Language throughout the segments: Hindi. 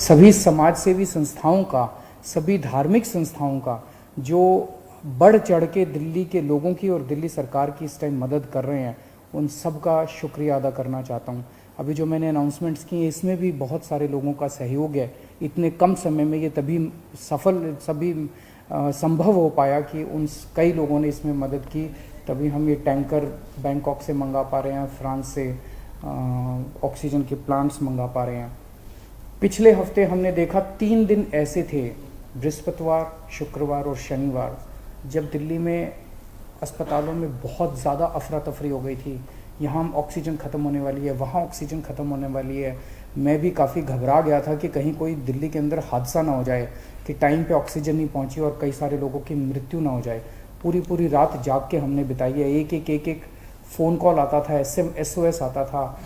सभी समाज सेवी संस्थाओं का, सभी धार्मिक संस्थाओं का जो बढ़ चढ़ के दिल्ली के लोगों की और दिल्ली सरकार की इस टाइम मदद कर रहे हैं, उन सब का शुक्रिया अदा करना चाहता हूँ। अभी जो मैंने अनाउंसमेंट्स की हैं इसमें भी बहुत सारे लोगों का सहयोग है। इतने कम समय में ये तभी संभव हो पाया कि उन कई लोगों ने इसमें मदद की, तभी हम ये टैंकर बैंकॉक से मंगा पा रहे हैं, फ्रांस से ऑक्सीजन के प्लांट्स मंगा पा रहे हैं। पिछले हफ्ते हमने देखा 3 दिन ऐसे थे, बृहस्पतिवार, शुक्रवार और शनिवार, जब दिल्ली में अस्पतालों में बहुत ज़्यादा अफरा तफरी हो गई थी। यहाँ ऑक्सीजन ख़त्म होने वाली है, वहाँ ऑक्सीजन ख़त्म होने वाली है। मैं भी काफ़ी घबरा गया था कि कहीं कोई दिल्ली के अंदर हादसा ना हो जाए कि टाइम पे ऑक्सीजन नहीं पहुँची और कई सारे लोगों की मृत्यु ना हो जाए। पूरी रात जाग के हमने बिताई है। एक फ़ोन कॉल आता था, SOS आता था,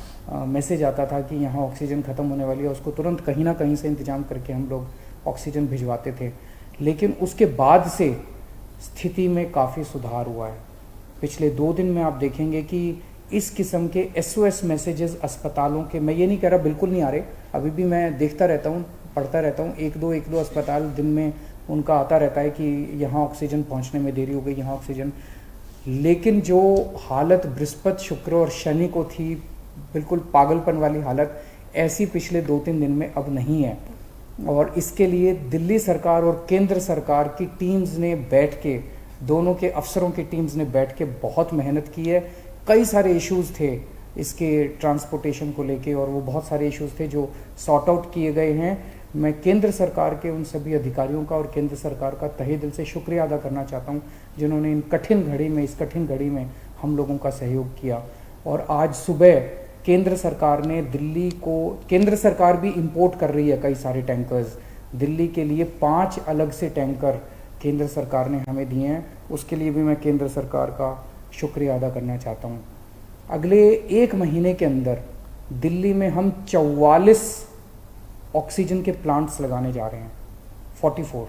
मैसेज आता था कि यहाँ ऑक्सीजन ख़त्म होने वाली है। उसको तुरंत कहीं ना कहीं से इंतज़ाम करके हम लोग ऑक्सीजन भिजवाते थे। लेकिन उसके बाद से स्थिति में काफ़ी सुधार हुआ है। पिछले 2 दिन में आप देखेंगे कि इस किस्म के SOS मैसेजेस अस्पतालों के, मैं ये नहीं कह रहा बिल्कुल नहीं आ रहे, अभी भी मैं देखता रहता हूँ, पढ़ता रहता हूँ, एक दो अस्पताल दिन में उनका आता रहता है कि यहाँ ऑक्सीजन पहुँचने में देरी हो गई, यहाँ ऑक्सीजन। लेकिन जो हालत बृहस्पति, शुक्र और शनि को थी, बिल्कुल पागलपन वाली हालत, ऐसी पिछले 2-3 दिन में अब नहीं है। और इसके लिए दिल्ली सरकार और केंद्र सरकार की टीम्स ने बैठ के, दोनों के अफसरों की टीम्स ने बैठ के बहुत मेहनत की है। कई सारे इश्यूज़ थे इसके ट्रांसपोर्टेशन को लेके, और वो बहुत सारे इश्यूज़ थे जो सॉर्ट आउट किए गए हैं। मैं केंद्र सरकार के उन सभी अधिकारियों का और केंद्र सरकार का तहे दिल से शुक्रिया अदा करना चाहता हूँ, जिन्होंने इस कठिन घड़ी में हम लोगों का सहयोग किया। और आज सुबह केंद्र सरकार ने केंद्र सरकार भी इंपोर्ट कर रही है कई सारे टैंकर्स दिल्ली के लिए। 5 अलग से टैंकर केंद्र सरकार ने हमें दिए हैं, उसके लिए भी मैं केंद्र सरकार का शुक्रिया अदा करना चाहता हूँ। अगले 1 महीने के अंदर दिल्ली में हम 44 ऑक्सीजन के प्लांट्स लगाने जा रहे हैं, 44।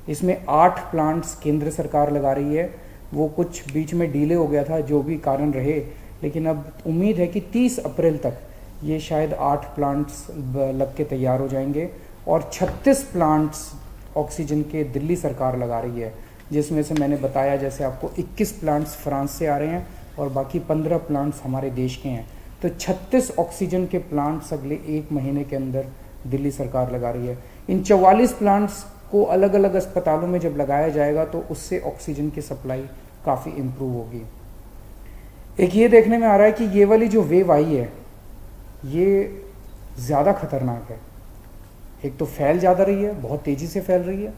इसमें 8 प्लांट्स केंद्र सरकार लगा रही है। वो कुछ बीच में डिले हो गया था, जो भी कारण रहे, लेकिन अब उम्मीद है कि 30 अप्रैल तक ये शायद 8 प्लांट्स लग के तैयार हो जाएंगे। और 36 प्लांट्स ऑक्सीजन के दिल्ली सरकार लगा रही है, जिसमें से मैंने बताया जैसे आपको 21 प्लांट्स फ्रांस से आ रहे हैं और बाकी 15 प्लांट्स हमारे देश के हैं। तो 36 ऑक्सीजन के प्लांट्स अगले 1 महीने के अंदर दिल्ली सरकार लगा रही है। इन 44 प्लांट्स को अलग अलग अस्पतालों में जब लगाया जाएगा तो उससे ऑक्सीजन की सप्लाई काफ़ी इम्प्रूव होगी। एक ये देखने में आ रहा है कि ये वाली जो वेव आई है ये ज़्यादा खतरनाक है। एक तो फैल ज़्यादा रही है, बहुत तेज़ी से फैल रही है,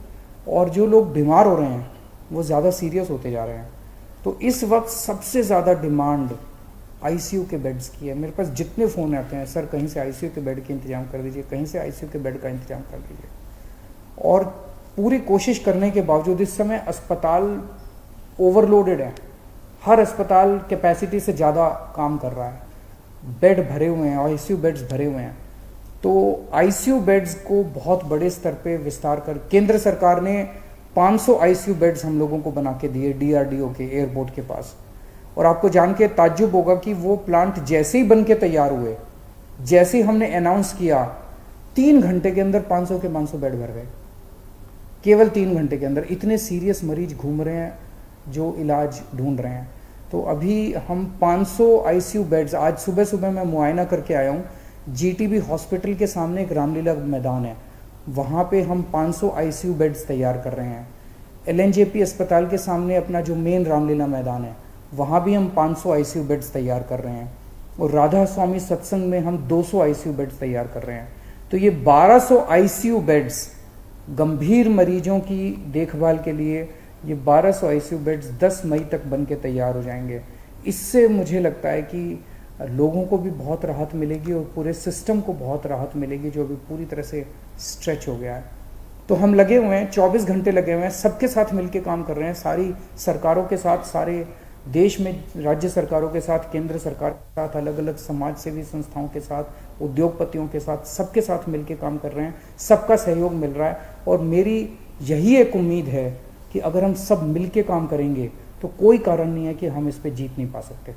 और जो लोग बीमार हो रहे हैं वो ज़्यादा सीरियस होते जा रहे हैं। तो इस वक्त सबसे ज़्यादा डिमांड ICU के बेड्स की है। मेरे पास जितने फ़ोन आते हैं, सर कहीं से ICU के बेड के इंतजाम कर दीजिए, कहीं से ICU के बेड का इंतजाम कर दीजिए। और पूरी कोशिश करने के बावजूद इस समय अस्पताल ओवरलोडेड है। हर अस्पताल कैपेसिटी से ज़्यादा काम कर रहा है, बेड भरे हुए हैं, ICU बेड्स भरे हुए हैं। तो ICU बेड्स को बहुत बड़े स्तर पे विस्तार कर केंद्र सरकार ने 500 ICU बेड्स हम लोगों को बना के दिए DRDO के एयरपोर्ट के पास। और आपको जान के ताज्जुब होगा कि वो प्लांट जैसे ही बन के तैयार हुए, जैसे ही हमने अनाउंस किया, 3 घंटे के अंदर 500 के 500 बेड भर गए। केवल 3 घंटे के अंदर। इतने सीरियस मरीज घूम रहे हैं जो इलाज ढूंढ रहे हैं। तो अभी हम 500 ICU बेड्स, आज सुबह मैं मुआयना करके आया हूँ, GTB हॉस्पिटल के सामने एक रामलीला मैदान है, वहाँ पे हम 500 ICU बेड्स तैयार कर रहे हैं। LNJP अस्पताल के सामने अपना जो मेन रामलीला मैदान है, वहाँ भी हम 500 ICU बेड्स तैयार कर रहे हैं। और राधा स्वामी सत्संग में हम 200 ICU बेड्स तैयार कर रहे हैं। तो ये 1200 ICU बेड्स गंभीर मरीजों की देखभाल के लिए, ये 1200 ICU बेड्स 10 मई तक बन के तैयार हो जाएंगे। इससे मुझे लगता है कि लोगों को भी बहुत राहत मिलेगी और पूरे सिस्टम को बहुत राहत मिलेगी, जो अभी पूरी तरह से स्ट्रेच हो गया है। तो हम लगे हुए हैं, 24 घंटे लगे हुए हैं, सबके साथ मिलके काम कर रहे हैं, सारी सरकारों के साथ, सारे देश में राज्य सरकारों के साथ, केंद्र सरकार के साथ, अलग अलग समाज सेवी संस्थाओं के साथ, उद्योगपतियों के साथ, सबके साथ मिलके काम कर रहे हैं। सबका सहयोग मिल रहा है। और मेरी यही एक उम्मीद है कि अगर हम सब मिलके काम करेंगे तो कोई कारण नहीं है कि हम इस पे जीत नहीं पा सकते।